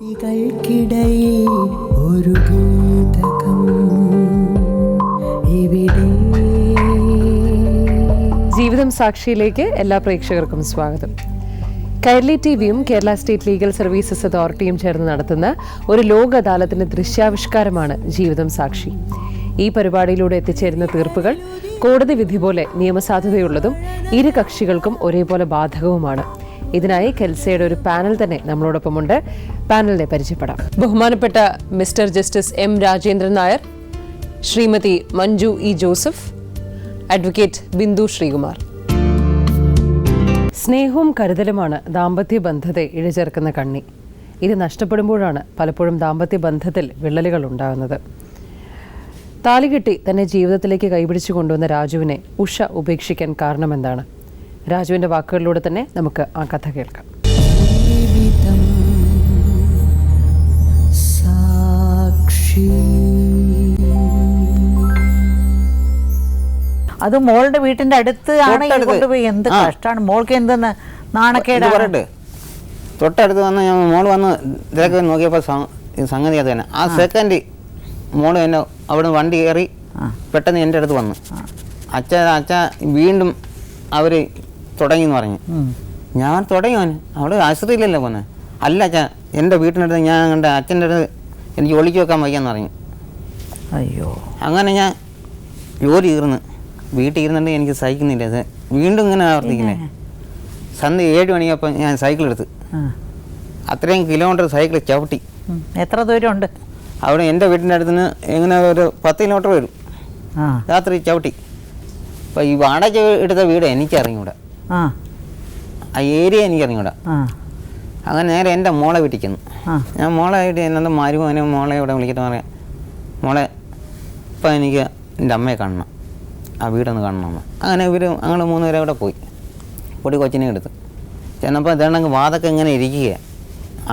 ഒരു ഗീതകം ഇവിടെ. ജീവിതം സാക്ഷിയിലേക്ക് എല്ലാ പ്രേക്ഷകർക്കും സ്വാഗതം. കൈരളി ടിവിയും കേരള സ്റ്റേറ്റ് ലീഗൽ സർവീസസ് അതോറിറ്റിയും ചേർന്ന് നടത്തുന്ന ഒരു ലോക അദാലത്തിന്റെ ദൃശ്യാവിഷ്കാരമാണ് ജീവിതം സാക്ഷി. ഈ പരിപാടിയിലൂടെ എത്തിച്ചേരുന്ന തീർപ്പുകൾ കോടതി വിധി പോലെ നിയമസാധുതയുള്ളതും ഇരു കക്ഷികൾക്കും ഒരേപോലെ ബാധകവുമാണ്. ഇതിനായി കെൽസയുടെ ഒരു പാനൽ തന്നെ നമ്മളോടൊപ്പമുണ്ട്. പാനലിനെ പരിചയപ്പെടാം. ബഹുമാനപ്പെട്ട mister justice M Rajendran Nair, Shrimati Manju E Joseph, advocate Bindu Sreekumar. സ്നേഹവും കരുതലുമാണ് ദാമ്പത്യ ബന്ധത്തെ ഇഴചേർക്കുന്ന കണ്ണി. ഇത് നഷ്ടപ്പെടുമ്പോഴാണ് പലപ്പോഴും ദാമ്പത്യ ബന്ധത്തിൽ വിള്ളലുകൾ ഉണ്ടാകുന്നത്. താലികെട്ടി തന്നെ ജീവിതത്തിലേക്ക് കൈപിടിച്ചു കൊണ്ടുവന്ന രാജുവിനെ ഉഷ ഉപേക്ഷിക്കാൻ കാരണമെന്താണ്? രാജുവിന്റെ വാക്കുകളിലൂടെ തന്നെ നമുക്ക് ആ കഥ കേൾക്കാം. അത് മോളുടെ വീട്ടിന്റെ അടുത്ത് ആണ് കൊണ്ടുപോയി. എന്ത് കഷ്ടമാണ് മോൾക്ക്, എന്തെന്ന് നാണക്കേടാണ്. തൊട്ടടുത്ത് വന്ന് ഞാൻ മോള് വന്ന് ഇതൊക്കെ നോക്കിയപ്പോൾ സംഗതി അത് തന്നെ. ആ സെക്കൻഡ് മോള് എന്നെ അവിടെ വണ്ടി കയറി പെട്ടെന്ന് എൻ്റെ അടുത്ത് വന്നു. അച്ഛ വീണ്ടും അവർ തുടങ്ങി എന്ന് പറഞ്ഞു. ഞാൻ തുടങ്ങി അവന് അവിടെ ആശുപത്രിയിലല്ലേ പോന്നെ. അല്ല അച്ഛ, എൻ്റെ വീട്ടിനടുത്ത് ഞാൻ കണ്ട അച്ഛൻ്റെ അടുത്ത് എനിക്ക് ഒളിച്ചു വെക്കാൻ വയ്യാന്ന് പറഞ്ഞു. അയ്യോ, അങ്ങനെ ഞാൻ ജോലി തീർന്ന് വീട്ടിൽ ഇരുന്നിട്ട് എനിക്ക് സഹിക്കുന്നില്ല. അത് വീണ്ടും ഇങ്ങനെ ആവർത്തിക്കില്ലേ. സന്ധ്യ 7 മണിയപ്പോൾ ഞാൻ സൈക്കിൾ എടുത്ത് അത്രയും കിലോമീറ്റർ സൈക്കിൾ ചവിട്ടി. എത്ര ദൂരമുണ്ട് അവിടെ? എൻ്റെ വീട്ടിൻ്റെ അടുത്തുനിന്ന് എങ്ങനെ ഒരു 10 കിലോമീറ്റർ വരും. രാത്രി ചവിട്ടി. അപ്പോൾ ഈ വാടക എടുത്ത വീട് എനിക്കറിഞ്ഞൂടാ, ആ ഏരിയ എനിക്കറിഞ്ഞൂടാ. അങ്ങനെ നേരെ എൻ്റെ മോളെ വീട്ടിൽ ചെന്നു. ഞാൻ മോളെ വീട്ടിൽ എന്നെ മരുമോനെ മോളെ ഇവിടെ വിളിച്ചിട്ട് പറയാം, മോളെ ഇപ്പം എനിക്ക് എൻ്റെ അമ്മയെ കാണണം, ആ വീടൊന്ന് കാണണമെന്ന്. അങ്ങനെ ഞങ്ങൾ 3 പേരെ അവിടെ പോയി. പൊടി കൊച്ചിനെ എടുത്ത് ചെന്നപ്പോൾ ഇതാണെങ്കിൽ വാതൊക്കെ ഇങ്ങനെ ഇരിക്കുക.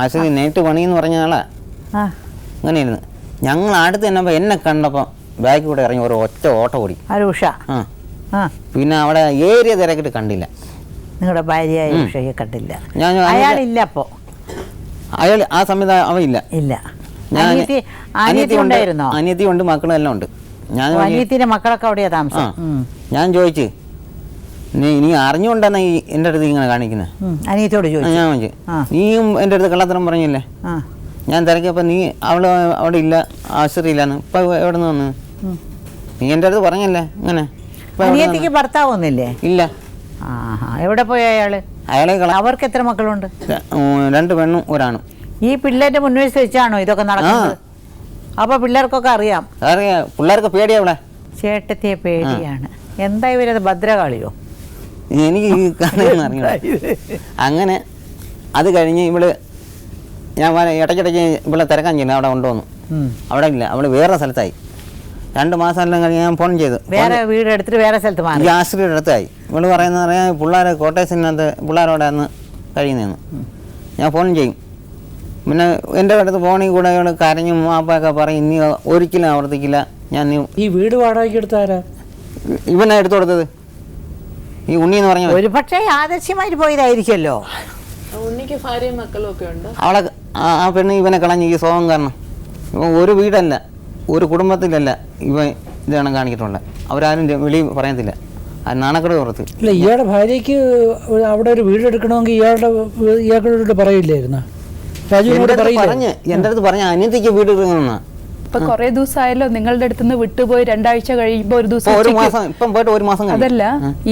ആശുപത്രി നേരിട്ട് പണിയെന്ന് പറഞ്ഞ ആളാ. അങ്ങനെ ഇരുന്ന് ഞങ്ങൾ അടുത്ത് ചെന്നപ്പോൾ എന്നെ കണ്ടപ്പോൾ ബാക്കിൽ കൂടെ ഇറങ്ങി ഒരു ഒറ്റ ഓട്ടം ഓടി. പിന്നെ അവിടെ ഏരിയ തിരക്കിട്ട് കണ്ടില്ല. നിങ്ങളുടെ ഭാര്യ ഉഷയെ കണ്ടില്ല? അയാളില്ല. അപ്പോൾ അയാൾ ആ സമയത്ത് അവ ഇല്ല. അനിയത്തി ഉണ്ട്, മക്കളെല്ലാം ഉണ്ട്. അനിയത്തിന്റെ മക്കളൊക്കെ അവിടെയാ താമസം. ഞാൻ ചോദിച്ചു, നീ അറിഞ്ഞുകൊണ്ടാണ് ഈ എൻ്റെ അടുത്ത് ഇങ്ങനെ കാണിക്കുന്നത്? അനിയത്തോട് ചോദിച്ചു. ഞാൻ ചോദിച്ചു, നീയും എൻ്റെ അടുത്ത് കള്ളത്തരം പറഞ്ഞില്ലേ? ഞാൻ തിരക്കിയപ്പോൾ നീ അവിടെ ഇല്ല, ആശുപത്രിയില്ലാന്ന്. ഇപ്പം എവിടെ നിന്ന് വന്ന്? നീ എൻ്റെ അടുത്ത് പറഞ്ഞല്ലേ ഇങ്ങനെ? അനിയത്തിക്ക് ഭർത്താവൊന്നില്ലേ? ഇല്ല. എവിടെ പോയി അയാള്? അവർക്ക് എത്ര മക്കളുണ്ട്? 2 പെണ്ണും 1 ആണും. ഈ പിള്ളേരുടെ മുൻവശത്ത് വെച്ചാണോ ഇതൊക്കെ നടക്കുന്നത്? അപ്പൊ പിള്ളേർക്കൊക്കെ അറിയാം? പിള്ളേർക്ക് പേടിയാ ഇവിടെ. ചേട്ടത്തിയെ പേടിയാണ്. എന്താ ഇവരത് ഭദ്രകാളിയോ? എനിക്ക് ഈ കഥയൊന്നും അറിയില്ല. അങ്ങനെ അത് കഴിഞ്ഞ് ഞാൻ ഇടയ്ക്കിടയ്ക്ക് ഇവിടെ തിരക്കാൻ ചെയ്യുന്നു അവിടെ കൊണ്ടുവന്നു. അവിടെ ഇല്ല, അവള് വേറെ സ്ഥലത്തായി. 2 മാസം എല്ലാം കഴിഞ്ഞ് ഞാൻ ഫോൺ ചെയ്തു. വേറെ വീട് എടുത്തിട്ട് വേറെ സ്ഥലത്ത് മാറി. ഈ ആശ്രയുടെ അടുത്തായി. ഇവള് പറയുന്നത് പറയാൻ പിള്ളേരെ കോട്ടേഴ്സിനകത്ത് പിള്ളേരോടെ അന്ന് കഴിയുന്നതെന്ന്. ഞാൻ ഫോൺ ചെയ്യും. പിന്നെ എൻ്റെ അടുത്ത് ഫോണിൽ കൂടെ ഇവള് കരഞ്ഞും മാപ്പൊക്കെ പറയും, ഇനി ഒരിക്കലും ആവർത്തിക്കില്ല. ഞാൻ ഈ വീട് വാടകയ്ക്ക് എടുത്താരാ? ഇവനാ എടുത്തു കൊടുത്തത്, ഈ ഉണ്ണി എന്ന് പറഞ്ഞ. ഒരു പക്ഷേ ആദർശ്യമായിട്ട് പോയതായിരിക്കുമല്ലോ. ഉണ്ണിക്ക് ഭാര്യയും മക്കളും ഒക്കെ ഉണ്ട്. അവളെ ആ പെണ്ണ് ഇവനെ കളഞ്ഞ് ഈ സ്വഭാവം കാരണം. ഇവൻ ഒരു വീടല്ല, ഒരു കുടുംബത്തിലല്ല ഇവൻ ഇതാണ് കാണിച്ചിട്ടുള്ളത്. അവരാരും വെളി പറയത്തില്ല. നാണക്കട പുറത്ത്. ഇല്ല, ഇയാളുടെ ഭാര്യയ്ക്ക് അവിടെ ഒരു വീട് എടുക്കണമെങ്കിൽ ഇയാളോട് പറയില്ലായിരുന്നു? പറഞ്ഞ് എൻ്റെ അടുത്ത് പറഞ്ഞ അനിയത്തിക്ക് വീട് എടുക്കണമെന്നാ. ഇപ്പൊ കൊറേ ദിവസമായല്ലോ നിങ്ങളുടെ അടുത്തുനിന്ന് വിട്ടുപോയി. 2 ആഴ്ച കഴിയുമ്പോ ഒരു ദിവസം ഇപ്പം പോയിട്ട് 1 മാസം. അതല്ല,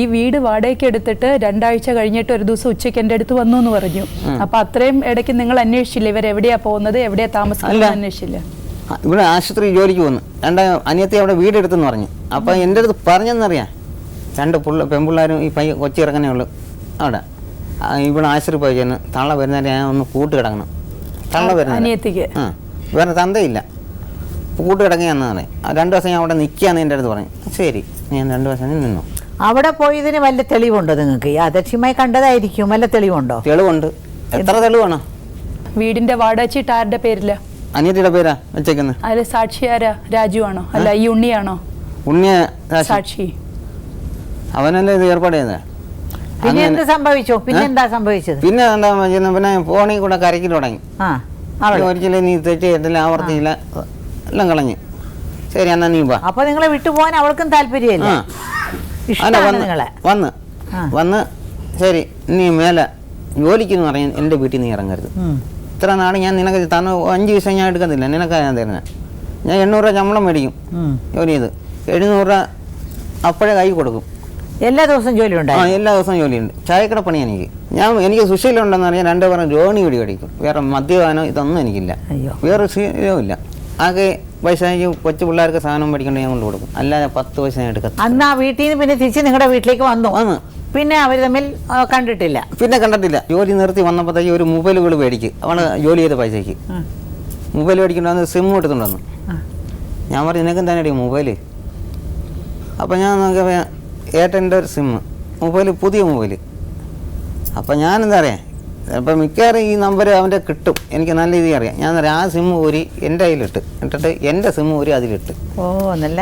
ഈ വീട് വാടകയ്ക്ക് എടുത്തിട്ട് 2 ആഴ്ച കഴിഞ്ഞിട്ട് ഒരു ദിവസം ഉച്ചയ്ക്ക് എന്റെ അടുത്ത് വന്നു എന്ന് പറഞ്ഞു. അപ്പൊ അത്രയും ഇടയ്ക്ക് നിങ്ങൾ അന്വേഷിച്ചില്ല ഇവരെവിടെയാ പോകുന്നത്, എവിടെയാ താമസിക്കുന്നത്? അന്വേഷിച്ചില്ല. ഇവിടെ ആശുപത്രി ജോലിക്ക് വന്നു. 2 അനിയത്തി അവിടെ വീട് എടുത്തെന്ന് പറഞ്ഞു. അപ്പൊ എൻ്റെ അടുത്ത് പറഞ്ഞെന്നറിയാം, 2 പെൺപിള്ളേരും ഈ കൊച്ചി ഇറങ്ങനേ ഉള്ളു അവിടെ. ഇവിടെ ആശുപത്രി പോയി ചെന്ന് തള്ള വരുന്നേരം ഞാൻ ഒന്ന് കൂട്ട് കിടക്കണം. തള്ള വരുന്ന അനിയത്തിക്ക് വേറെ തന്തയില്ല, കൂട്ട് കിടക്കുകയെന്നാണ്. 2 ദിവസം ഞാൻ അവിടെ നിൽക്കുകയെന്ന് എൻ്റെ അടുത്ത് പറഞ്ഞു. ശരി, ഞാൻ 2 ദിവസം നിന്നു. അവിടെ പോയതിന് വല്ല തെളിവുണ്ടോ നിങ്ങൾക്ക്? യാദൃശ്യമായി കണ്ടതായിരിക്കും, വല്ല തെളിവുണ്ടോ? തെളിവുണ്ട്. എത്ര തെളിവാണ്? വീടിന്റെ വാടക ചീട്ട് ആരുടെ പേരില്ല? അനിയത്തിയുടെ പേരാ വെച്ചേക്കുന്നത്. അതിൽ സാക്ഷി ആരാ? രാജു ആണോ? അല്ല, ഈ ഉണ്ണിയാണോ ഉണ്ണിയ സാക്ഷി? അവനല്ലേ ഇത് ഏർപ്പാട് ചെയ്തത്. പിന്നെ എന്ത് സംഭവിച്ചു? പിന്നെ എന്താ സംഭവിച്ചത്? പിന്നെ എന്താ പിന്നെ ഫോണിൽ കൂടെ കരക്കിൽ തുടങ്ങി. ഒരിക്കലും നീ തെറ്റ് ചെയ്തില്ല, ആവർത്തിച്ചില്ല, എല്ലാം കളഞ്ഞ്. ശരി എന്നാ നീ വാ. അപ്പൊ നിങ്ങളെ വിട്ടുപോകാൻ അവൾക്കും താല്പര്യമില്ല. വന്ന് ശരി നീ മേലെ ജോലിക്കെന്ന് പറഞ്ഞ് എൻ്റെ വീട്ടിൽ നീ ഇറങ്ങരുത്. ഇത്ര നാട് ഞാൻ നിനക്ക് തന്ന 5 ദിവസം ഞാൻ എടുക്കത്തില്ല, നിനക്കാണ് ഞാൻ തരുന്നത്. ഞാൻ 800 രൂപ ശമ്പളം മേടിക്കും ജോലി ചെയ്ത്, 700 രൂപ അപ്പോഴേ കൈ കൊടുക്കും. എല്ലാ ദിവസവും ജോലി ഉണ്ട്? എല്ലാ ദിവസവും ജോലിയുണ്ട്. ചായക്കട പണി എനിക്ക് സുശീലം ഉണ്ടെന്ന് പറഞ്ഞാൽ 2 പേരും ജോണി പിടി മേടിക്കും. വേറെ മദ്യപാനോ ഇതൊന്നും എനിക്കില്ല, വേറെ ശീലവും ഇല്ല. ആകെ പൈസ കൊച്ചു പിള്ളേർക്ക് സാധനം മേടിക്കേണ്ട ഞാൻ കൊണ്ട് കൊടുക്കും, അല്ലാതെ 10 പൈസ ഞാൻ എടുക്കും. അന്ന് ആ വീട്ടിൽ നിന്ന് പിന്നെ തിരിച്ച് നിങ്ങളുടെ വീട്ടിലേക്ക് വന്നു? പിന്നെ അവർ തമ്മിൽ കണ്ടിട്ടില്ല? പിന്നെ കണ്ടിട്ടില്ല. ജോലി നിർത്തി വന്നപ്പോഴത്തേക്ക് ഒരു മൊബൈലുകൾ മേടിക്കും. അവള് ജോലി ചെയ്ത പൈസയ്ക്ക് മൊബൈൽ മേടിക്കണമെന്ന് സിം എടുത്തുകൊണ്ടുവന്നു. ഞാൻ പറഞ്ഞു നിനക്കും തന്നെ മൊബൈല്. അപ്പം ഞാൻ നോക്കിയപ്പോൾ എയർടെലിൻ്റെ ഒരു സിമ്മ് മൊബൈൽ, പുതിയ മൊബൈല്. അപ്പം ഞാനെന്താ അറിയാം, അപ്പം മിക്കവാറും ഈ നമ്പർ അവൻ്റെ കിട്ടും, എനിക്ക് നല്ല രീതിയിൽ അറിയാം. ഞാൻ ആ സിമ്മ് ഊരി എൻ്റെ കയ്യിലിട്ട്, ഇട്ടിട്ട് എൻ്റെ സിമ്മ് ഊരി അതിലിട്ട്. ഓ, നല്ല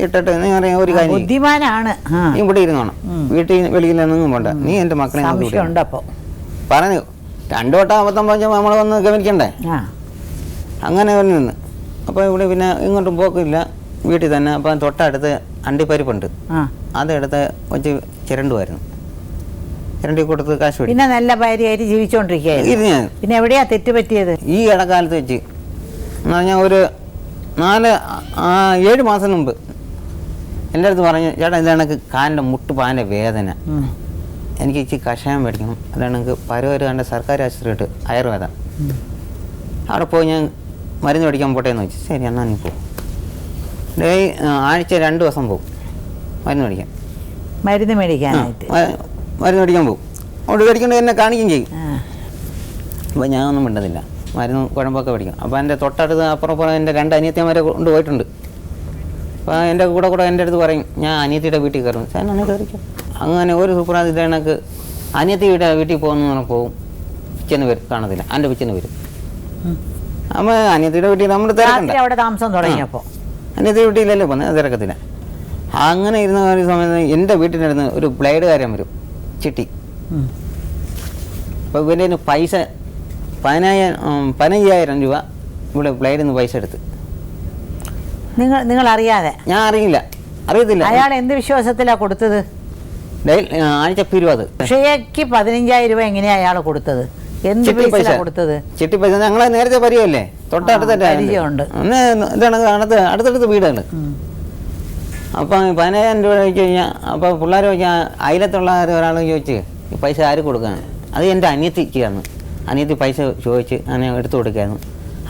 ഇട്ടിട്ട് നീ അറിയാം ഒരു കാര്യം, ബുദ്ധിമാനാണ്. നീ ഇവിടെ ഇരുന്നോണം, വീട്ടിൽ വെളിയിലൊന്നും പോണ്ട, നീ എൻ്റെ മക്കളെ പറഞ്ഞു. 2 വട്ടം അബദ്ധം പറഞ്ഞാൽ നമ്മൾ വന്ന് ഗവനിക്കണ്ടേ. അങ്ങനെ നിന്ന് അപ്പോൾ ഇവിടെ പിന്നെ ഇങ്ങോട്ടും പോക്കില്ല, വീട്ടിൽ തന്നെ. അപ്പം തൊട്ടടുത്ത് അണ്ടിപ്പരിപ്പുണ്ട്, അതെടുത്ത് വെച്ച് ചിരണ്ടുമായിരുന്നു. ചിരണ്ടി കൊടുത്ത് കാശ് മേടിക്കും. പിന്നെ നല്ല ഭാര്യയായിട്ട് ജീവിച്ചോണ്ടിരിക്കുകയായിരുന്നു. പിന്നെ എവിടെയാ തെറ്റ് പറ്റിയത്? ഈ ഇടക്കാലത്ത് വെച്ച് എന്ന് പറഞ്ഞാൽ ഒരു 7 മാസം മുമ്പ് എൻ്റെ അടുത്ത് പറഞ്ഞു, ചേട്ടാ ഇതാണ് കാലിൻ്റെ മുട്ട് പാൻ്റെ വേദന, എനിക്ക് ഇച്ചിരി കഷായം മേടിക്കണം, അതാണ് എനിക്ക് പരവര് കണ്ട സർക്കാർ ആശുപത്രിയിട്ട് ആയുർവേദ, അവിടെ പോയി ഞാൻ മരുന്ന് മേടിക്കാൻ പോട്ടെ എന്ന് വെച്ചു. ശരി എന്നാൽ നീ പോകും. ആഴ്ച 2 ദിവസം പോകും മരുന്ന് മേടിക്കാൻ. മരുന്ന് മേടിക്കാനായിട്ട് മരുന്ന് മേടിക്കാൻ പോകും. അവിടെ മേടിക്കൊണ്ട് എന്നെ കാണിക്കുകയും ചെയ്യും. അപ്പോൾ ഞാനൊന്നും മിണ്ടുന്നില്ല, മരുന്ന് കുഴമ്പൊക്കെ മേടിക്കും. അപ്പോൾ എൻ്റെ തൊട്ടടുത്ത് അപ്പുറം എൻ്റെ 2 അനിയത്തിമാരെ കൊണ്ടുപോയിട്ടുണ്ട്. അപ്പോൾ എൻ്റെ കൂടെ എൻ്റെ അടുത്ത് പറയും, ഞാൻ അനിയത്തിയുടെ വീട്ടിൽ കയറും. സാറിനെ കയറിക്കും. അങ്ങനെ ഒരു സുപ്രാത് ഇതേണക്ക് അനിയത്തിയുടെ വീട്ടിൽ പോകുന്ന പോകും, പിച്ചെന്ന് വരും, കാണത്തില്ല, എൻ്റെ പിച്ചെന്ന് വരും. അപ്പോൾ അനിയത്തിയുടെ വീട്ടിൽ നമ്മൾ തിരക്കണ്ട, അവിടെ താമസം തുടങ്ങിയപ്പോൾ അനിയത്തിയുടെ വീട്ടിലല്ലേ പോകുന്നത്, തിരക്കത്തില്ല. അങ്ങനെ ഇരുന്ന ഒരു സമയത്ത് എൻ്റെ വീട്ടിനടുത്ത് ഒരു ബ്ലേഡുകാരൻ വരും, ചിട്ടി. അപ്പോൾ ഇവൻ്റെ പൈസ 15,000 രൂപ ഇവിടെ ബ്ലേഡിൽ നിന്ന് പൈസ എടുത്ത്. നിങ്ങൾ അറിയാതെ? ഞാൻ അറിയത്തില്ല. അയാൾ എന്ത് വിശ്വാസത്തിലാ കൊടുത്തത്? ആഴ്ച 20. ക്ഷയക്ക് 15,000 രൂപ എങ്ങനെയാ അയാൾ കൊടുത്തത്? എന്ത് പൈസ കൊടുത്തത്? ചിട്ടി പൈസ ഞങ്ങളെ നേരത്തെ പരിചയമല്ലേ, തൊട്ടടുത്ത് അടുത്തടുത്ത് വീടാണ്. അപ്പം 15,000 രൂപ ചോദിച്ചു കഴിഞ്ഞാൽ, അപ്പോൾ പിള്ളേർ ചോദിച്ചാൽ അയലത്തുള്ള ഒരാൾ ചോദിച്ച് ഈ പൈസ ആര് കൊടുക്കാണ്? അത് എൻ്റെ അനിയത്തിക്കാണ്. അനിയത്തി പൈസ ചോദിച്ച് അങ്ങനെ എടുത്തു കൊടുക്കായിരുന്നു.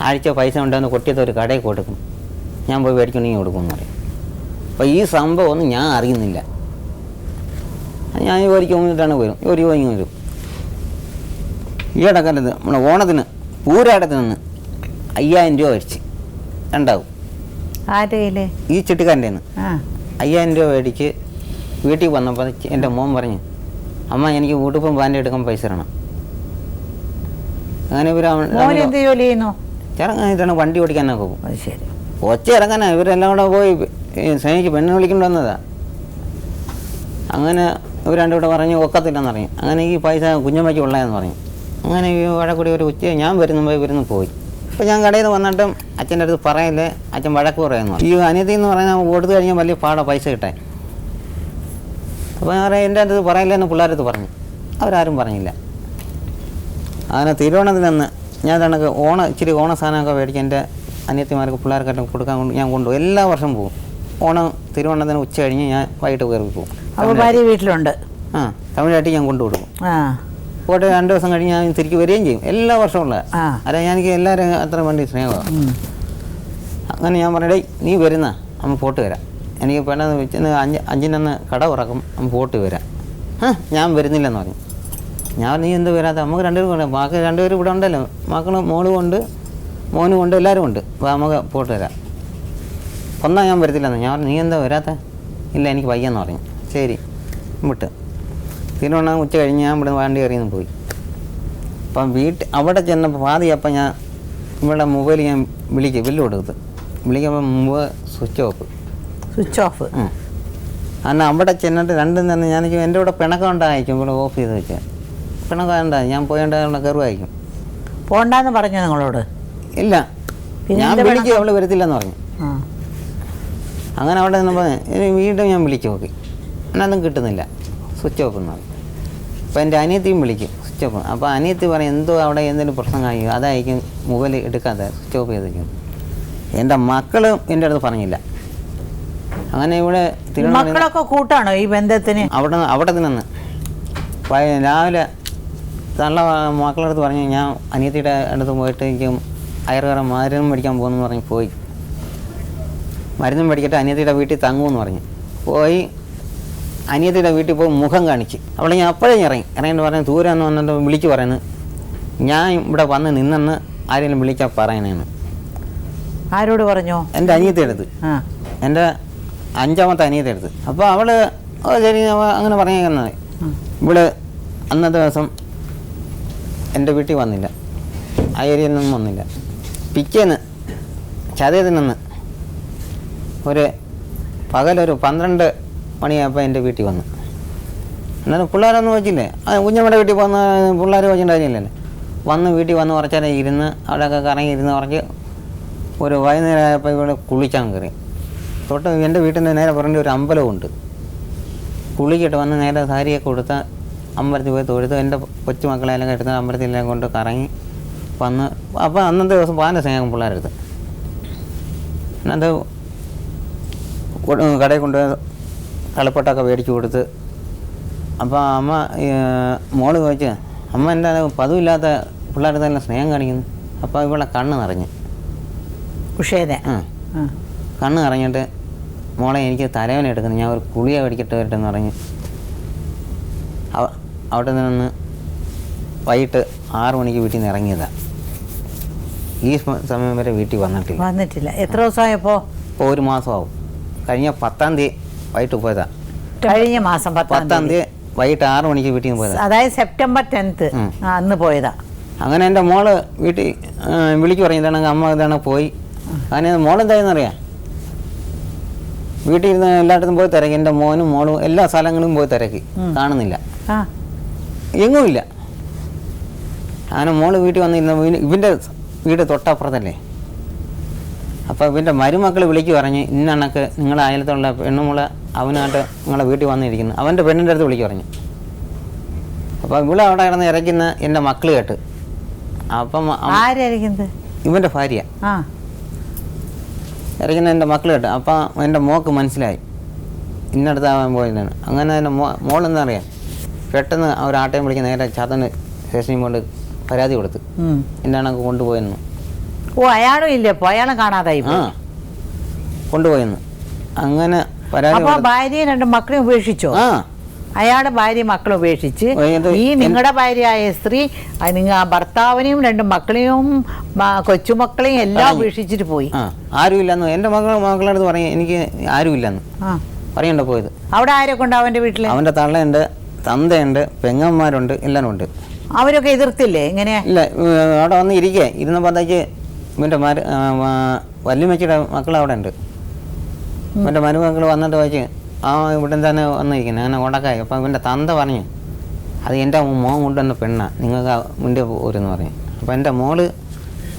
ആഴ്ച പൈസ ഉണ്ടെന്ന് കൊട്ടിയത്ത് ഒരു കടയിൽ കൊടുക്കും, ഞാൻ പോയി മേടിക്കണമെങ്കിൽ കൊടുക്കുമെന്ന് പറയും. അപ്പോൾ ഈ സംഭവം ഒന്നും ഞാൻ അറിയുന്നില്ല. ഞാൻ ജോലിക്ക് വന്നിട്ടാണ് വരും, ജോലി വാങ്ങി വരും. ഈ ഇടക്കാലത്ത് നമ്മുടെ ഓണത്തിന് പൂരാടത്തിന് നിന്ന് 5,000 രൂപ മേടിച്ച് ഉണ്ടാവും. ഈ ചിട്ടിക്കാരൻ്റെ നിന്ന് 5,000 രൂപ മേടിച്ച് വീട്ടിൽ വന്നപ്പോൾ എൻ്റെ മോൻ പറഞ്ഞു, അമ്മ എനിക്ക് ഉടുപ്പും പാൻ്റ് എടുക്കാൻ പൈസ തരണം. അങ്ങനെ ഇവരാണ് വണ്ടി ഓടിക്കാനൊക്കെ പോകും. ഒച്ച ഇറങ്ങാനാ ഇവരെല്ലാം കൂടെ പോയി സ്നേഹിക്ക് പെണ്ണ് വിളിക്കേണ്ടി വന്നതാ. അങ്ങനെ ഇവർ 2 കൂടെ പറഞ്ഞ് ഒക്കത്തില്ലെന്ന് പറഞ്ഞു. അങ്ങനെ ഈ പൈസ കുഞ്ഞമ്മയ്ക്ക് ഉള്ളതെന്ന് പറഞ്ഞു. അങ്ങനെ ഈ വഴക്കൂടി ഒരു ഉച്ച ഞാൻ വരുന്നു പോയി. അപ്പോൾ ഞാൻ കടയിൽ നിന്ന് വന്നിട്ടും അച്ഛൻ്റെ അടുത്ത് പറയല്ലേ, അച്ഛൻ വഴക്ക് പറയുന്നു. ഈ അനിയത്തി എന്ന് പറഞ്ഞാൽ കൊടുത്തു കഴിഞ്ഞാൽ വലിയ പാടാ പൈസ കിട്ടാൻ. അപ്പോൾ ഞാൻ പറയാം, എൻ്റെ അടുത്ത് പറയില്ല എന്ന് പിള്ളേരടുത്ത് പറഞ്ഞു. അവരാരും പറഞ്ഞില്ല. അങ്ങനെ തിരുവോണത്തിനന്ന് ഞാൻ കണക്ക് ഇച്ചിരി ഓണ സാധനമൊക്കെ മേടിക്കാൻ എൻ്റെ അനിയത്തിമാർക്ക് പിള്ളേർക്കായിട്ടും കൊടുക്കാൻ ഞാൻ കൊണ്ടുപോകും. എല്ലാ വർഷം പോകും. തിരുവോണത്തിന് ഉച്ച കഴിഞ്ഞ് ഞാൻ വൈകിട്ട് കയറി പോകും. വീട്ടിലുണ്ട്. തമിഴ്നാട്ടിൽ ഞാൻ കൊണ്ടുകൊടുക്കും. പോട്ടെ 2 ദിവസം കഴിഞ്ഞ് ഞാൻ തിരികെ വരികയും ചെയ്യും. എല്ലാ വർഷവും ഉള്ള അല്ല, എനിക്ക് എല്ലാവരും അത്ര വേണ്ടി സ്നേഹമാണ്. അങ്ങനെ ഞാൻ പറഞ്ഞേ, നീ വരുന്ന അമ്മ പോട്ട് വരാം, എനിക്ക് പെട്ടെന്ന് വെച്ചെന്ന് 5-ന് കട ഉറക്കും, അമ്മ പോട്ട് വരാം. ഞാൻ വരുന്നില്ലെന്ന് പറഞ്ഞു. ഞാൻ നീ എന്ത് വരാത്ത, നമുക്ക് 2 പേരും ബാക്കി 2 പേരും ഇവിടെ ഉണ്ടല്ലോ, മക്കളും മോളും ഉണ്ട്, മോനും ഉണ്ട്, എല്ലാവരും ഉണ്ട്, അപ്പോൾ നമുക്ക് പോട്ട് വരാം. ഒന്നാ ഞാൻ വരത്തില്ലെന്ന്. ഞാൻ പറഞ്ഞു, നീ എന്താ വരാത്ത? ഇല്ല എനിക്ക് വയ്യെന്ന് പറഞ്ഞു. ശരി വിട്ട് തിരുവണ്ണ ഉച്ച കഴിഞ്ഞ് ഞാൻ ഇവിടെ വണ്ടി കയറിയെന്ന് പോയി. അപ്പം അവിടെ ചെന്നപ്പോൾ അപ്പം ഞാൻ ഇവിടെ മൊബൈൽ ഞാൻ ബില്ല് കൊടുത്ത് വിളിക്കുമ്പോൾ മുമ്പ് സ്വിച്ച് ഓഫ്. കാരണം അവിടെ ചെന്നിട്ട് 2 തന്നെ ഞാൻ എൻ്റെ ഇവിടെ പിണക്കം ഉണ്ടായിരിക്കും, ഇവിടെ ഓഫ് ചെയ്ത് വെച്ചാൽ പിണക്കം ഉണ്ടായി. ഞാൻ പോയേണ്ട കയറുമായിരിക്കും. പോണ്ടെന്ന് പറഞ്ഞു നിങ്ങളോട്? ഇല്ല, പിന്നെ ഞാൻ എന്ത് വിളിച്ചു, അവള് വരത്തില്ലെന്ന് പറഞ്ഞു. ആ. അങ്ങനെ അവിടെ നിന്നപ്പോൾ വീണ്ടും ഞാൻ വിളിച്ചു നോക്കി, എന്നതും കിട്ടുന്നില്ല, സ്വിച്ച് ഓഫ് എന്ന് പറയും. അപ്പോൾ എൻ്റെ അനിയത്തിയും വിളിക്കും, സ്വിച്ച് ഓഫ്. അപ്പോൾ അനിയത്തി പറയും എന്തോ അവിടെ എന്തെങ്കിലും പ്രശ്നം കഴിയും, അതായിരിക്കും മൊബൈൽ എടുക്കാതെ സ്വിച്ച് ഓഫ് ചെയ്തിരിക്കും. എൻ്റെ മക്കളും എൻ്റെ അടുത്ത് പറഞ്ഞില്ല. അങ്ങനെ ഇവിടെ മക്കളൊക്കെ കൂട്ടാണോ ഈ ബന്ധത്തിന്? അവിടെ നിന്ന് രാവിലെ തള്ള മക്കളുടെ അടുത്ത് പറഞ്ഞു, ഞാൻ അനിയത്തിയുടെ അടുത്ത് പോയിട്ട് എനിക്ക് അയറുകാരൻ മരുന്നും മേടിക്കാൻ പോകുന്നു പറഞ്ഞ് പോയി. മരുന്നും മേടിക്കട്ടെ, അനിയത്തിയുടെ വീട്ടിൽ തങ്ങുമെന്ന് പറഞ്ഞു പോയി. അനിയത്തിയുടെ വീട്ടിൽ പോയി മുഖം കാണിച്ച് അവിടെ ഞാൻ അപ്പോഴേ ഇറങ്ങിയിട്ട് പറഞ്ഞു, ദൂരെ എന്ന് വന്നിട്ട് വിളിച്ച് പറയുന്നത്, ഞാൻ ഇവിടെ വന്ന് നിന്നെന്ന് ആരെങ്കിലും വിളിച്ചാൽ പറയണേന്ന്. ആരോട് പറഞ്ഞോ? എൻ്റെ അനിയത്തിയുടെ അടുത്ത്, എൻ്റെ 5ാമത്തെ അനിയത്തിയുടെ അടുത്ത്. അപ്പോൾ അവള് ശരി അങ്ങനെ പറഞ്ഞേക്കുന്നത്. ഇവിടെ അന്നത്തെ ദിവസം എൻ്റെ വീട്ടിൽ വന്നില്ല, ആ ഏരിയയിൽ നിന്നും വന്നില്ല. പിറ്റേന്ന് ചതയതിനന്ന് പകലൊരു 12 മണിയായപ്പോൾ എൻ്റെ വീട്ടിൽ വന്നു. എന്നാലും പിള്ളേരൊന്നും വെച്ചില്ലേ, കുഞ്ഞമ്മയുടെ വീട്ടിൽ വന്ന് പിള്ളേർ വെച്ചിട്ടുണ്ടായിരുന്നില്ലല്ലേ. വന്ന് വീട്ടിൽ വന്ന് കുറച്ചേരം ഇരുന്ന് അവിടെയൊക്കെ കറങ്ങി ഇരുന്ന് കുറച്ച് ഒരു വൈകുന്നേരം ആയപ്പോൾ ഇവിടെ കുളിച്ചാൽ കയറി. തൊട്ട് എൻ്റെ വീട്ടിൻ്റെ നേരെ പുറകിൽ ഒരു അമ്പലമുണ്ട്. കുളിക്കിട്ട് വന്ന് നേരെ സാരിയൊക്കെ കൊടുത്ത് അമ്പലത്തിൽ പോയി തൊഴുത്ത് എൻ്റെ കൊച്ചുമക്കളെല്ലാം എടുത്ത് അമ്പലത്തിലെല്ലാം കൊണ്ട് കറങ്ങി വന്ന്. അപ്പോൾ അന്നത്തെ ദിവസം പാൻ്റെ സ്നേഹം പിള്ളേരെടുത്ത് അത് കടയിൽ കൊണ്ട് കളിപ്പട്ടൊക്കെ മേടിച്ച് കൊടുത്ത്. അപ്പോൾ അമ്മ മോള് ചോദിച്ച്, അമ്മ എൻ്റെ പതിവില്ലാത്ത പിള്ളേരുടെ തന്നെ സ്നേഹം കാണിക്കുന്നു. അപ്പോൾ ഇവിടെ കണ്ണ് നിറഞ്ഞ് ഉഷേനെ കണ്ണ് നിറഞ്ഞിട്ട്, മോളെ എനിക്ക് തലവേന എടുക്കുന്നു, ഞാൻ ഒരു കുളിയ മേടിക്കട്ട് വരട്ടെന്ന് പറഞ്ഞ് അവിടെ നിന്ന് വൈകിട്ട് 6 മണിക്ക് വീട്ടിൽ നിന്ന് ഇറങ്ങിയതാണ്. ഈ സമയം വരെ വീട്ടിൽ വന്നിട്ടില്ല. എത്ര ദിവസമായപ്പോൾ? ഇപ്പോൾ 1 മാസമാവും. കഴിഞ്ഞ 10-ാം തീയതി വൈകിട്ട് പോയതാണ്. കഴിഞ്ഞ മാസം 10-ാം തീയതി വൈകിട്ട് 6 മണിക്ക് വീട്ടിൽ നിന്ന് പോയതാണ്. അതായത് സെപ്റ്റംബർ 10th അന്ന് പോയതാ. അങ്ങനെ എൻ്റെ മോള് വീട്ടിൽ വിളിച്ചു പറഞ്ഞു, ഇതാണ് അമ്മ ഇതാണ് പോയി. അങ്ങനെ മോളെന്തായെന്നറിയാം, വീട്ടിൽ ഇരുന്ന് എല്ലായിടത്തും പോയി തിരക്കി. എൻ്റെ മോനും മോളും എല്ലാ സ്ഥലങ്ങളും പോയി തിരക്കി, കാണുന്നില്ല, എങ്ങുമില്ല. അങ്ങനെ മോള് വീട്ടിൽ വന്നിരുന്ന ഇവൻ്റെ വീട് തൊട്ടപ്പുറത്തല്ലേ. അപ്പോൾ ഇവൻ്റെ മരുമക്കൾ വിളിച്ചു പറഞ്ഞ്, ഇന്നണക്ക് നിങ്ങളുടെ അയലത്തുള്ള പെണ്ണുമുള്ള അവനായിട്ട് നിങ്ങളെ വീട്ടിൽ വന്നിരിക്കുന്നു. അവൻ്റെ പെണ്ണിൻ്റെ അടുത്ത് വിളിച്ചു പറഞ്ഞു. അപ്പോൾ ഇവിടെ അവിടെ കിടന്ന് ഇറക്കുന്ന എൻ്റെ മക്കൾ കേട്ട്. അപ്പം ഇവൻ്റെ ഭാര്യ ഇറക്കുന്ന എൻ്റെ മക്കൾ കേട്ട്. അപ്പം എൻ്റെ മോക്ക് മനസ്സിലായി ഇന്നടുത്താവാൻ പോയതാണ്. അങ്ങനെ എൻ്റെ മോളെന്താ അറിയാം, പെട്ടെന്ന് ഒരാട്ടയും വിളിക്കുന്ന നേരെ ചതന് സ്റ്റേഷനിൽ കൊണ്ട് പരാതി കൊടുത്ത് എന്നാണ് കൊണ്ടുപോയെന്ന്. അയാളും ഇല്ല, അയാളും കാണാതായി കൊണ്ടുപോയെന്ന്. അങ്ങനെ പരാതി ഭാര്യയും 2 മക്കളെയും ഉപേക്ഷിച്ചോ? അയാളുടെ ഭാര്യ മക്കളെ ഉപേക്ഷിച്ച് ഈ നിങ്ങളുടെ ഭാര്യയായ സ്ത്രീ നിങ്ങൾ ഭർത്താവിനെയും 2 മക്കളെയും കൊച്ചുമക്കളെയും എല്ലാം ഉപേക്ഷിച്ചിട്ട് പോയി. ആരുമില്ലെന്ന് എൻ്റെ മക്കളുടെ അടുത്ത് പറഞ്ഞു, എനിക്ക് ആരുമില്ലെന്ന് പറയണ്ട പോയത്. അവിടെ ആരൊക്കെ ഉണ്ട് അവൻ്റെ വീട്ടിൽ? അവൻ്റെ തള്ളയുണ്ട്, തന്തയുണ്ട്, പെങ്ങന്മാരുണ്ട്, എല്ലാവരും ഉണ്ട്. അവരൊക്കെ എതിർത്തില്ലേ? ഇങ്ങനെ ഇല്ല, അവിടെ വന്ന് ഇരുന്നപ്പോഴത്തേക്ക് ഇവൻ്റെ വല്യമ്മച്ചിയുടെ മക്കൾ അവിടെ ഉണ്ട്. ഇവൻ്റെ മരുമക്കൾ വന്നിട്ട് വെച്ച് ഇവിടെ തന്നെ വന്നിരിക്കുന്നത് അങ്ങനെ കൊണ്ടക്കായി. അപ്പം ഇവൻ്റെ തന്ത പറഞ്ഞു, അത് എൻ്റെ മോൻ കൊണ്ടുവന്ന പെണ്ണാണ്, നിങ്ങൾക്ക് മുന്നേ പോരെന്ന് പറഞ്ഞു. അപ്പോൾ എൻ്റെ മോള്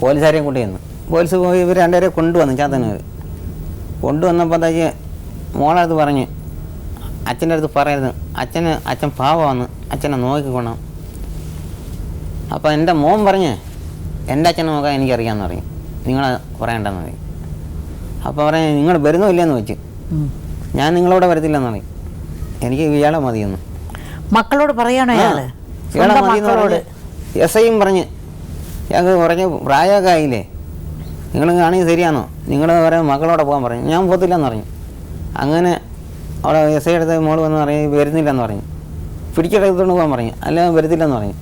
പോലീസുകാരെയും കൊണ്ടുവന്നു. പോലീസ് പോയി ഇവർ 2 പേരെ കൊണ്ടുവന്നു. ചാത്തന്നൂർ കൊണ്ടുവന്നപ്പോഴത്തേക്ക് മോളടുത്ത് പറഞ്ഞ്, അച്ഛൻ്റെ അടുത്ത് പറയരുത്, അച്ഛൻ പാവമാണ്, അച്ഛനെ നോക്കിക്കോണം. അപ്പോൾ എൻ്റെ മോൻ പറഞ്ഞ്, എൻ്റെ അച്ഛനെ നോക്കാൻ എനിക്കറിയാമെന്ന് പറയും, നിങ്ങളെ പറയണ്ടെന്ന് പറയും. അപ്പോൾ പറഞ്ഞ്, നിങ്ങൾ വരുന്നില്ലെന്ന് വെച്ച്, ഞാൻ നിങ്ങളോട് വരത്തില്ലെന്ന് പറയും, എനിക്ക് ഇയാളെ മതിയെന്ന്. മക്കളോട് പറയണോ? ഇയാളെ മതിയെന്ന് എസ്ഐയും പറഞ്ഞ്, ഞങ്ങൾക്ക് കുറഞ്ഞ് പ്രായമൊക്കെ ആയില്ലേ, നിങ്ങൾ ആണെങ്കിൽ ശരിയാണോ, നിങ്ങൾ പറയാൻ മക്കളോടെ പോകാൻ പറഞ്ഞു. ഞാൻ പോകത്തില്ലെന്ന് പറഞ്ഞു. അങ്ങനെ അവിടെ എസ്ഐ എടുത്ത് മോള് വന്ന് പറയും, വരുന്നില്ലെന്ന് പറഞ്ഞു. പിടിച്ചെടുത്തോണ്ട് പോകാൻ പറഞ്ഞു, അല്ല വരത്തില്ലെന്ന് പറഞ്ഞു.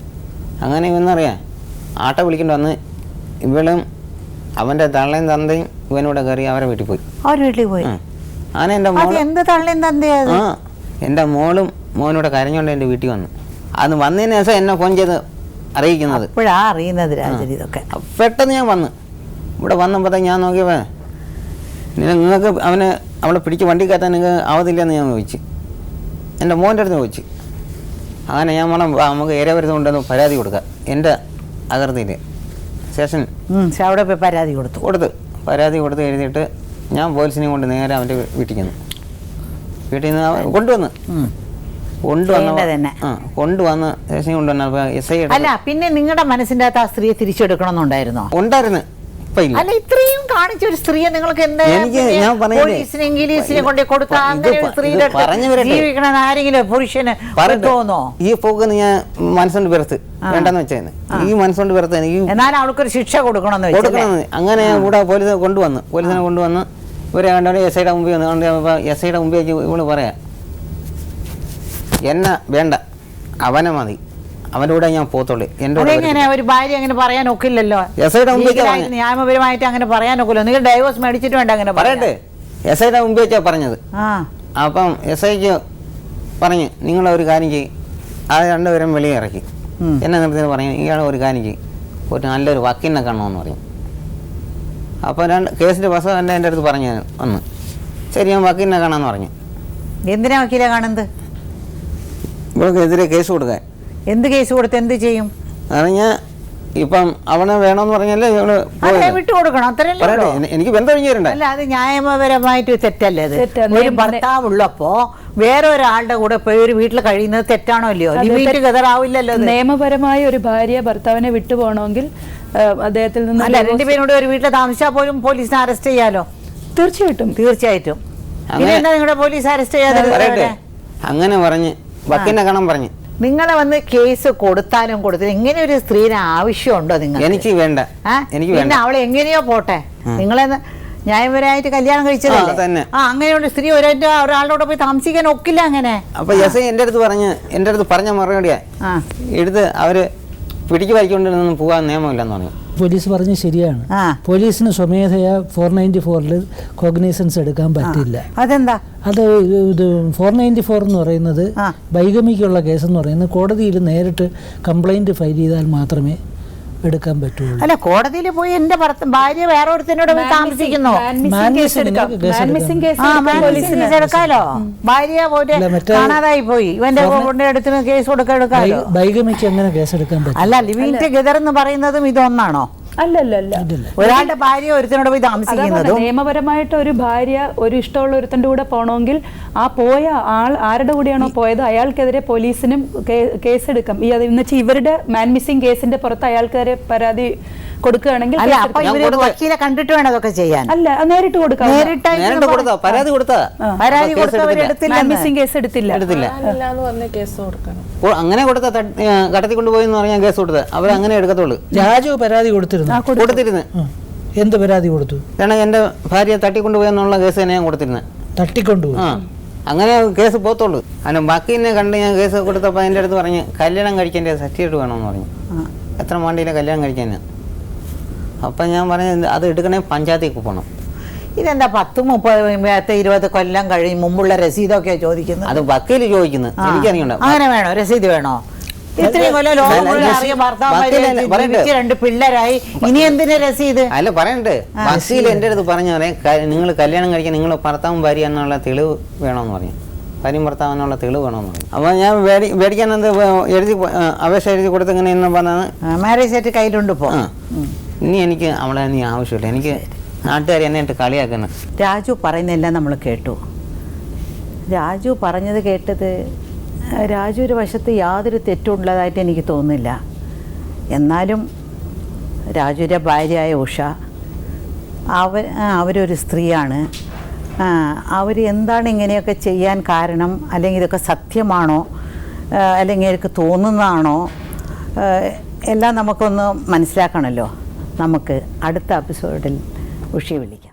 അങ്ങനെ ഇവന്നറിയാം ആട്ട വിളിക്കേണ്ടി വന്ന് ഇവളും അവൻ്റെ തള്ളയും തന്തയും ഇവനൂടെ കയറി അവരെ വീട്ടിൽ പോയി. അങ്ങനെ എൻ്റെ മോളും മോനൂടെ കരഞ്ഞോണ്ട് എൻ്റെ വീട്ടിൽ വന്നു. അന്ന് വന്നതിന് ശേഷം എന്നെ ഫോൺ ചെയ്ത് അറിയിക്കുന്നത്. പെട്ടെന്ന് ഞാൻ വന്ന് ഇവിടെ വന്നപ്പോഴത്തേക്ക് ഞാൻ നോക്കിയപ്പോൾ നിങ്ങൾക്ക് അവളെ പിടിച്ച് വണ്ടി കയറ്റാൻ നിങ്ങൾക്ക് ആവതില്ലെന്ന് ഞാൻ ചോദിച്ചു. എൻ്റെ മോൻ്റെ അടുത്ത് ചോദിച്ചു. അങ്ങനെ ഞാൻ വേണം നമുക്ക് ഏരിയ വരുന്നതുകൊണ്ടൊന്ന് പരാതി കൊടുക്കാം എൻ്റെ അതിർത്തിയിൽ. സ്റ്റേഷൻ അവിടെ പോയി പരാതി കൊടുത്തു പരാതി കൊടുത്ത് എഴുതിയിട്ട് ഞാൻ പോലീസിനെ കൊണ്ട് നേരെ അവൻ്റെ വീട്ടിൽ ചെന്നു. വീട്ടിൽ നിന്ന് കൊണ്ടുവന്ന് സ്റ്റേഷനിൽ കൊണ്ടുവന്നപ്പോൾ എസ് ഐ അല്ല പിന്നെ നിങ്ങളുടെ മനസ്സിന്റെ അകത്ത് ആ സ്ത്രീയെ തിരിച്ചെടുക്കണമെന്നുണ്ടായിരുന്നോ? ഉണ്ടായിരുന്നു. ഇപ്പൊ ഇല്ല. അല്ല ഇത്രയും കാണിച്ച ഒരു സ്ത്രീയെ നിങ്ങൾക്ക് എന്താ ഞാൻ പോലീസിനെ ഇംഗ്ലീഷിനെ കൊണ്ട് കൊടുക്കാം? അങ്ങനെ ഒരു സ്ത്രീയുടെ ജീവിക്കണ ആരെങ്കിലും പുരുഷന് തോന്നോ? ഈ പോക്കെന്ന് ഞാൻ മനസ്സുകൊണ്ട് വെറുത്ത് വേണ്ടെന്ന് വെച്ചായിരുന്നു. ഈ മനസ്സുകൊണ്ട് വെറുത്ത് എനിക്ക് എന്നാലും അവൾക്കൊരു ശിക്ഷ കൊടുക്കണമെന്ന് അങ്ങനെ കൂടെ പോലീസിനെ കൊണ്ടുവന്ന് ഇവരെ കണ്ടവരെ എസ് ഐയുടെ മുമ്പിൽ വന്ന് എസ് ഐയുടെ മുമ്പിൽ വെച്ച് ഇവള് പറയാ എന്നെ വേണ്ട, അവനെ മതി, അവൻ്റെ കൂടെ ഞാൻ പോത്തുള്ളൂ. എങ്ങനെ ഒരു ഭാര്യ അങ്ങനെ പറയാൻ ഒക്കില്ലല്ലോ. എസ് ഐയുടെ മുമ്പിൽ നിയമപരമായിട്ട് അങ്ങനെ പറയാൻ ഒക്കില്ല. നിങ്ങൾ ഡൈവോഴ്സ് മേടിച്ചിട്ട് വേണ്ട അങ്ങനെ പറയട്ടെ. എസ് ഐയുടെ മുമ്പിൽ വെച്ചാ പറഞ്ഞത്. അപ്പം എസ് ഐക്ക് പറഞ്ഞ് നിങ്ങളൊരു കാര്യം ചെയ്യും, അത് രണ്ടുപേരും വെളിയെ ഇറക്കി എന്നെ നിർത്തി പറഞ്ഞു ഇയാളെ ഒരു കാര്യം ചെയ്യും, ഒരു നല്ലൊരു വക്കീലിനെ കാണണമെന്ന് പറയും. അപ്പോൾ കേസിൻ്റെ ബസ് എൻ്റെ അടുത്ത് പറഞ്ഞു വന്ന് ശരി ഞാൻ വക്കീലിനെ കാണാമെന്ന് പറഞ്ഞു. എന്തിനാ വക്കീലെ കാണുന്നത്? ഇവൾക്കെതിരെ കേസ് കൊടുക്കാൻ. എന്ത് കേസ് കൊടുത്ത് എന്ത് ചെയ്യും? ഞാൻ ഇപ്പം അവനെ വേണമെന്ന് പറഞ്ഞാലേ വിട്ടു കൊടുക്കണം, അത്രയല്ലേ? എനിക്ക് ബന്ധം കഴിഞ്ഞിട്ടുണ്ട്. അല്ല അത് ന്യായമപരമായിട്ട് തെറ്റല്ലേ? അത് ഒരു ഭർത്താവ് ഉള്ളപ്പോ വേറെ ഒരാളുടെ കൂടെ പോയി ഒരു വീട്ടിൽ കഴിയുന്നത് തെറ്റാണോ അല്ലയോ? ലിമിറ്റ് ഗതറാവില്ലല്ലോ. നിയമപരമായ ഒരു ഭാര്യ ഭർത്താവിനെ വിട്ടുപോകണമെങ്കിൽ അദ്ദേഹത്തിൽ നിന്ന് അല്ല രണ്ടുപേരോട് ഒരു വീട്ടിൽ താമസിച്ചാൽ പോലും പോലീസിനെ അറസ്റ്റ് ചെയ്യാലോ? തീർച്ചയായിട്ടും. എന്താ നിങ്ങളുടെ പോലീസ് അറസ്റ്റ് ചെയ്യാതെ? അങ്ങനെ പറഞ്ഞ് വക്കീലിനെ കാണാൻ പറഞ്ഞു. നിങ്ങളെ വന്ന് കേസ് കൊടുത്താലും കൊടുത്തില്ല ഇങ്ങനെ ഒരു സ്ത്രീനെ ആവശ്യമുണ്ടോ നിങ്ങൾ? എനിക്ക് വേണ്ട. പിന്നെ അവളെ എങ്ങനെയോ പോട്ടെ, നിങ്ങളെ ന്യായപരമായിട്ട് കല്യാണം കഴിച്ചതല്ലേ? അങ്ങനെയുള്ള സ്ത്രീ ഒരാളുടെ പോയി താമസിക്കാൻ ഒക്കില്ല അങ്ങനെ. അപ്പൊ എസ് ഐ എന്റെ അടുത്ത് പറഞ്ഞ മറുപടിയാ എടുത്ത് അവര് പിടിക്ക് വായിക്കൊണ്ടിരുന്നൊന്നും പോകാൻ നിയമമില്ലെന്ന് പറഞ്ഞു. പോലീസ് പറഞ്ഞ് ശരിയാണ്. പോലീസിന് സ്വമേധയാ 494 കോഗ്നൈസൻസ് എടുക്കാൻ പറ്റില്ല. അതെന്താ? അത് ഇത് 494 എന്ന് പറയുന്നത് ബൈഗമിക്കുള്ള കേസെന്ന് പറയുന്നത് കോടതിയിൽ നേരിട്ട് കംപ്ലൈന്റ് ഫയൽ ചെയ്താൽ മാത്രമേ എടുക്കാൻ പറ്റുള്ളൂ. അല്ല കോടതിയിൽ പോയി എന്റെ ഭാര്യ വേറെ ഒരുത്തനോട് താമസിക്കുന്നു, എടുക്കാലോ. ഭാര്യ കാണാതായി പോയി, ഇവന്റെ അടുത്ത് കേസ് കൊടുക്കാലോ. ബൈഗമിക്ക് അങ്ങനെ കേസെടുക്കാൻ പറ്റും. അല്ല ലിവിംഗ് ടുഗദർ എന്ന് പറയുന്നതും ഇതൊന്നാണോ? അല്ലല്ല, ഒരാളുടെ ഭാര്യ ഒരുത്തനോട് പോയി താമസിക്കുന്നത്. നിയമപരമായിട്ട് ഒരു ഭാര്യ ഒരു ഇഷ്ടമുള്ള ഒരുത്തന്റെ കൂടെ പോകണമെങ്കിൽ ആ പോയ ആൾ ആരുടെ കൂടെയാണോ പോയത് അയാൾക്കെതിരെ പോലീസിനും കേസെടുക്കാം. ഈ എന്നുവെച്ചാൽ ഇവരുടെ മാൻ മിസ്സിംഗ് കേസിന്റെ പുറത്ത് അയാൾക്കെതിരെ പരാതി കൊടുക്കുകയാണെങ്കിൽ വക്കീലെ കണ്ടിട്ട് വേണം അതൊക്കെ ചെയ്യാൻ. അല്ല നേരിട്ട് കൊടുക്കാം. പരാതി കേസ് എടുത്തില്ല. അങ്ങനെ കൊടുത്ത കടത്തി കൊണ്ടുപോയെന്ന് പറഞ്ഞാൽ കേസ് കൊടുത്തത് അവർ അങ്ങനെ എടുക്കത്തുള്ളൂ. രാജു പരാതി കൊടുത്തിരുന്നു. എന്ത് പരാതി കൊടുത്തു? കാരണം എന്റെ ഭാര്യയെ തട്ടിക്കൊണ്ടുപോയെന്നുള്ള കേസ് തന്നെ ഞാൻ കൊടുത്തിരുന്നത്. തട്ടിക്കൊണ്ടുപോയി അങ്ങനെ കേസ് പോത്തുള്ളൂ. അതിന് വക്കീലിനെ കണ്ട് ഞാൻ കേസ് കൊടുത്തപ്പോൾ എൻ്റെ അടുത്ത് പറഞ്ഞ് കല്യാണം കഴിക്കേണ്ട സർട്ടിഫിക്കറ്റ് വേണമെന്ന് പറഞ്ഞു. എത്ര വണ്ടിയിലെ കല്യാണം കഴിക്കാൻ. അപ്പം ഞാൻ പറഞ്ഞത് അത് എടുക്കണേ പഞ്ചായത്തേക്ക് പോകണം. ഇതെന്താ 10, 30, 20 കൊല്ലം കഴിഞ്ഞ് മുമ്പുള്ള രസീതൊക്കെ ചോദിക്കുന്നത്? അത് വക്കീല് ചോദിക്കുന്നത് എനിക്കറിയണ്ട. അങ്ങനെ വേണോ? രസീത് വേണോ? ഇത്രയും കൊല്ലം രണ്ട് പിള്ളേരായി ഇനി എന്തിനാ രസീത്? അല്ല പറയണ്ടേ, വക്കീൽ എൻ്റെ അടുത്ത് പറഞ്ഞു നിങ്ങൾ കല്യാണം കഴിക്കാൻ നിങ്ങൾ ഭർത്താവും ഭാര്യ എന്നുള്ള തെളിവ് വേണമെന്ന് പറഞ്ഞു. ഭാര്യയും ഭർത്താവ് എന്നുള്ള തെളിവ് വേണമെന്ന് പറഞ്ഞു. അപ്പോൾ ഞാൻ മേടിക്കാൻ എന്ത് അപേക്ഷ എഴുതി കൊടുത്ത് ഇങ്ങനെ എന്ന് പറഞ്ഞാൽ മാരേജ് ആയിട്ട് കയ്യിലുണ്ട് ഇപ്പോൾ. ഇനി എനിക്ക് അവളെ നീ ആവശ്യമില്ല, എനിക്ക് നാട്ടുകാർ എന്നെ ഇട്ട് കളിയാക്കുന്നത്. രാജു പറയുന്നതെല്ലാം നമ്മൾ കേട്ടു. രാജു പറഞ്ഞത് കേട്ടത് രാജു ഒരു വശത്ത് യാതൊരു തെറ്റുള്ളതായിട്ട് എനിക്ക് തോന്നുന്നില്ല. എന്നാലും രാജുവിൻ്റെ ഭാര്യയായ ഉഷ അവരൊരു സ്ത്രീയാണ്. അവർ എന്താണ് ഇങ്ങനെയൊക്കെ ചെയ്യാൻ കാരണം, അല്ലെങ്കിൽ ഇതൊക്കെ സത്യമാണോ അല്ലെങ്കിൽ എനിക്ക് തോന്നുന്നതാണോ എല്ലാം നമുക്കൊന്ന് മനസ്സിലാക്കണമല്ലോ. നമുക്ക് അടുത്ത എപ്പിസോഡിൽ ഉഷയെ വിളിക്കാം.